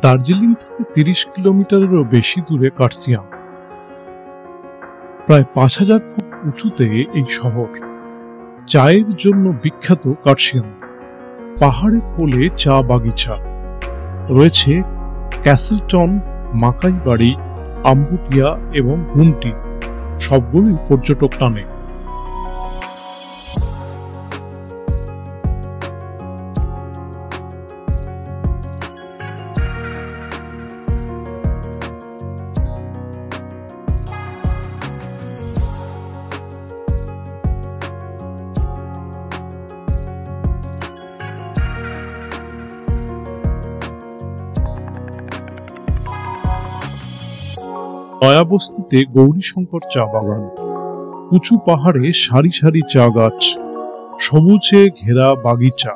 দার্জিলিং থেকে ৩০ কিলোমিটারেরও বেশি দূরে কার্শিয়াং। প্রায় ৫,০০০ ফুট উঁচুতে এই শহর। চায়ের জন্য বিখ্যাত কার্শিয়াং। পাহাড়ের কোলে চা বাগিচা রয়েছে, ক্যাসেলটন, মাকাই বাড়ি, আম্বুটিয়া এবং গুমটি সবগুলোই পর্যটক টানে। নয়াবস্তিতে গৌরীশঙ্কর চা বাগান। উঁচু পাহাড়ে সারি সারি চা গাছ, সবুজে ঘেরা বাগিচা,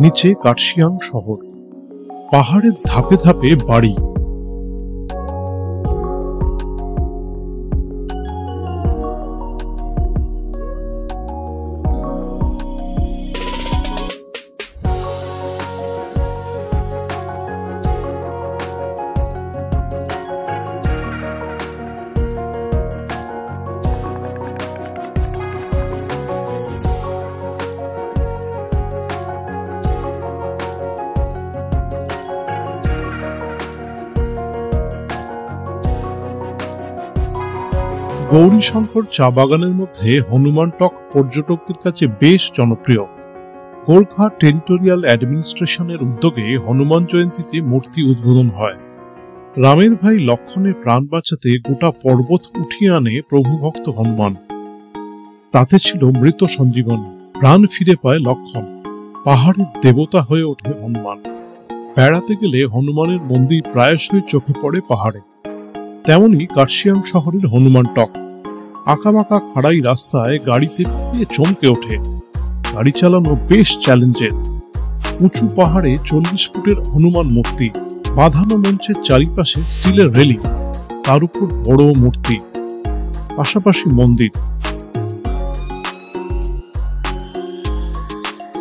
নিচে কার্শিয়াং শহর। পাহাড়ের ধাপে ধাপে বাড়ি। গৌরীশঙ্কর চা বাগানের মধ্যে হনুমান টক পর্যটকদের কাছে বেশ জনপ্রিয়। গোর্খা টেরিটোরিয়াল অ্যাডমিনিস্ট্রেশনের উদ্যোগে হনুমান জয়ন্তীতে মূর্তি উদ্বোধন হয়। রামের ভাই লক্ষণের প্রাণ বাঁচাতে গোটা পর্বত উঠিয়ে আনে প্রভুভক্ত হনুমান। তাতে ছিল মৃত সঞ্জীবনী। প্রাণ ফিরে পায় লক্ষণ। পাহাড়ের দেবতা হয়ে ওঠে হনুমান। বেড়াতে গেলে হনুমানের মন্দির প্রায়শই চোখে পড়ে পাহাড়ে। তেমনি কার্শিয়াং শহরের হনুমান টক। আঁকাবাঁকা খাড়াই রাস্তায় গাড়িতে দিয়ে চমকে ওঠে। গাড়ি চালানো বেশ চ্যালেঞ্জের। উঁচু পাহাড়ে ৪০ ফুটের হনুমান মূর্তি, বাঁধানো মঞ্চের চারিপাশে স্টিলের রেলিং, তার উপর বড় মূর্তি, পাশাপাশি মন্দির।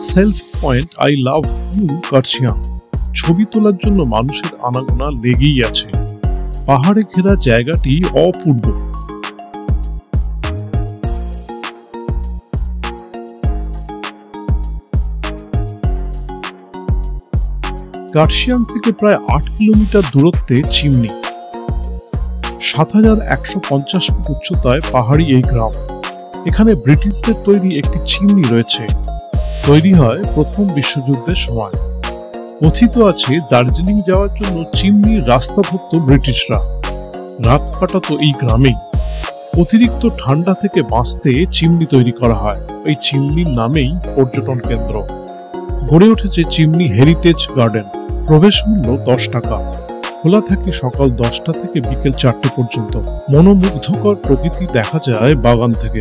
Selfie point I love you Kurseong. ছবি তোলার জন্য মানুষের আনাগোনা লেগেই আছে। পাহাড়ে ঘেরা জায়গাটি অপূর্ব। কার্শিয়াং থেকে প্রায় ৮ কিলোমিটার দূরত্বে চিমনি। ৭,১৫০ ফুট উচ্চতায় পাহাড়ি এই গ্রাম। এখানে ব্রিটিশদের তৈরি একটি চিমনি রয়েছে। তৈরি হয় প্রথম বিশ্বযুদ্ধের সময়। কথিত আছে দার্জিলিং যাওয়ার জন্য চিমনির রাস্তা ধরত ব্রিটিশরা। রাত কাটাতো এই গ্রামেই। অতিরিক্ত ঠান্ডা থেকে বাঁচতে চিমনি তৈরি করা হয়। এই চিমনির নামেই পর্যটন কেন্দ্র। গড়ে উঠেছে চিমনি হেরিটেজ গার্ডেন। প্রবেশ মূল্য ১০ টাকা। খোলা থাকে সকাল ১০টা থেকে বিকেল ৪টে পর্যন্ত। মনোমুগ্ধকর প্রকৃতি দেখা যায় বাগান থেকে।